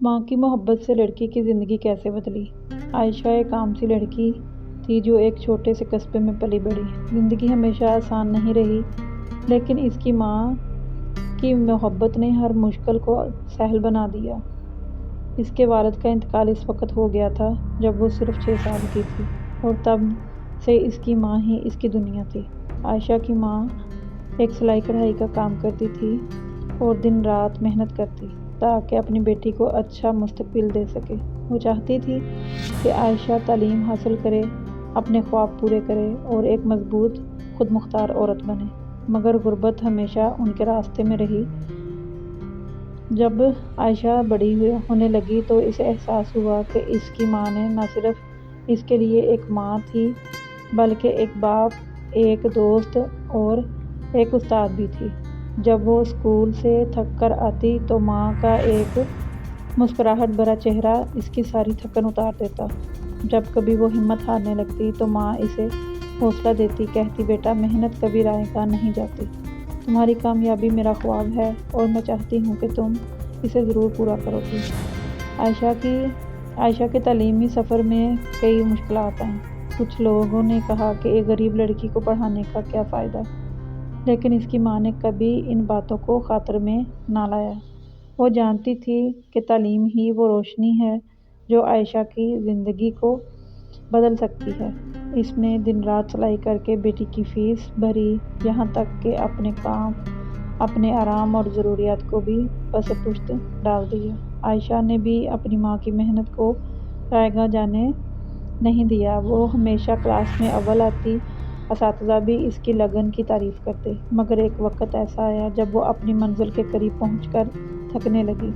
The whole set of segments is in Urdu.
ماں کی محبت سے لڑکی کی زندگی کیسے بدلی؟ عائشہ ایک عام سی لڑکی تھی جو ایک چھوٹے سے قصبے میں پلی بڑھی۔ زندگی ہمیشہ آسان نہیں رہی، لیکن اس کی ماں کی محبت نے ہر مشکل کو سہل بنا دیا۔ اس کے والد کا انتقال اس وقت ہو گیا تھا جب وہ صرف 6 سال کی تھی، اور تب سے اس کی ماں ہی اس کی دنیا تھی۔ عائشہ کی ماں ایک سلائی کڑھائی کا کام کرتی تھی اور دن رات محنت کرتی تاکہ اپنی بیٹی کو اچھا مستقبل دے سکے۔ وہ چاہتی تھی کہ عائشہ تعلیم حاصل کرے، اپنے خواب پورے کرے اور ایک مضبوط، خود مختار عورت بنے، مگر غربت ہمیشہ ان کے راستے میں رہی۔ جب عائشہ بڑی ہونے لگی تو اسے احساس ہوا کہ اس کی ماں نے نہ صرف اس کے لیے ایک ماں تھی بلکہ ایک باپ، ایک دوست اور ایک استاد بھی تھی۔ جب وہ اسکول سے تھک کر آتی تو ماں کا ایک مسکراہٹ بھرا چہرہ اس کی ساری تھکن اتار دیتا۔ جب کبھی وہ ہمت ہارنے لگتی تو ماں اسے حوصلہ دیتی، کہتی، بیٹا محنت کبھی رائے گاہ نہیں جاتی، تمہاری کامیابی میرا خواب ہے اور میں چاہتی ہوں کہ تم اسے ضرور پورا کرو گی۔ عائشہ کے تعلیمی سفر میں کئی مشکلات آئیں۔ کچھ لوگوں نے کہا کہ ایک غریب لڑکی کو پڑھانے کا کیا فائدہ، لیکن اس کی ماں نے کبھی ان باتوں کو خاطر میں نہ لایا۔ وہ جانتی تھی کہ تعلیم ہی وہ روشنی ہے جو عائشہ کی زندگی کو بدل سکتی ہے۔ اس نے دن رات سلائی کر کے بیٹی کی فیس بھری، یہاں تک کہ اپنے کام، اپنے آرام اور ضروریات کو بھی پس پشت ڈال دیا۔ عائشہ نے بھی اپنی ماں کی محنت کو رائے گاہ جانے نہیں دیا۔ وہ ہمیشہ کلاس میں اول آتی، اساتذہ بھی اس کی لگن کی تعریف کرتے، مگر ایک وقت ایسا آیا جب وہ اپنی منزل کے قریب پہنچ کر تھکنے لگی۔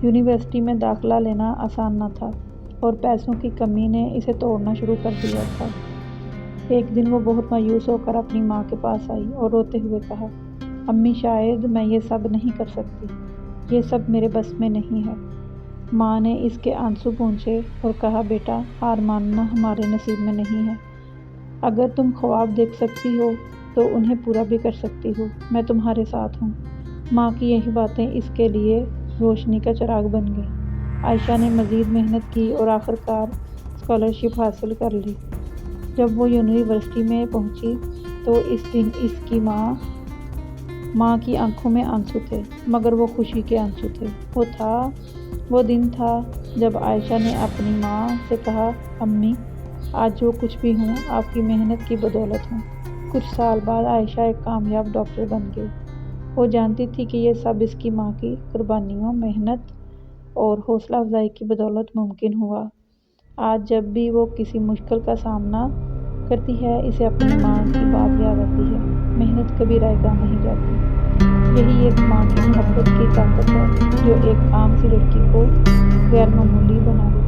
یونیورسٹی میں داخلہ لینا آسان نہ تھا اور پیسوں کی کمی نے اسے توڑنا شروع کر دیا تھا۔ ایک دن وہ بہت مایوس ہو کر اپنی ماں کے پاس آئی اور روتے ہوئے کہا، امی شاید میں یہ سب نہیں کر سکتی، یہ سب میرے بس میں نہیں ہے۔ ماں نے اس کے آنسو پونچھے اور کہا، بیٹا ہار ماننا ہمارے نصیب میں نہیں ہے، اگر تم خواب دیکھ سکتی ہو تو انہیں پورا بھی کر سکتی ہو، میں تمہارے ساتھ ہوں۔ ماں کی یہی باتیں اس کے لیے روشنی کا چراغ بن گئیں۔ عائشہ نے مزید محنت کی اور آخرکار اسکالرشپ حاصل کر لی۔ جب وہ یونیورسٹی میں پہنچی تو اس دن اس کی ماں کی آنکھوں میں آنسو تھے، مگر وہ خوشی کے آنسو تھے۔ وہ دن تھا جب عائشہ نے اپنی ماں سے کہا، امی آج جو کچھ بھی ہوں آپ کی محنت کی بدولت ہوں۔ کچھ سال بعد عائشہ ایک کامیاب ڈاکٹر بن گئی۔ وہ جانتی تھی کہ یہ سب اس کی ماں کی قربانیوں، محنت اور حوصلہ افزائی کی بدولت ممکن ہوا۔ آج جب بھی وہ کسی مشکل کا سامنا کرتی ہے، اسے اپنی ماں کی بات یاد آتی ہے، محنت کبھی رائے گاہ نہیں جاتی۔ یہی ایک ماں کی محبت کی طاقت ہے جو ایک عام سی لڑکی کو غیر معمولی بنا دیتی ہے۔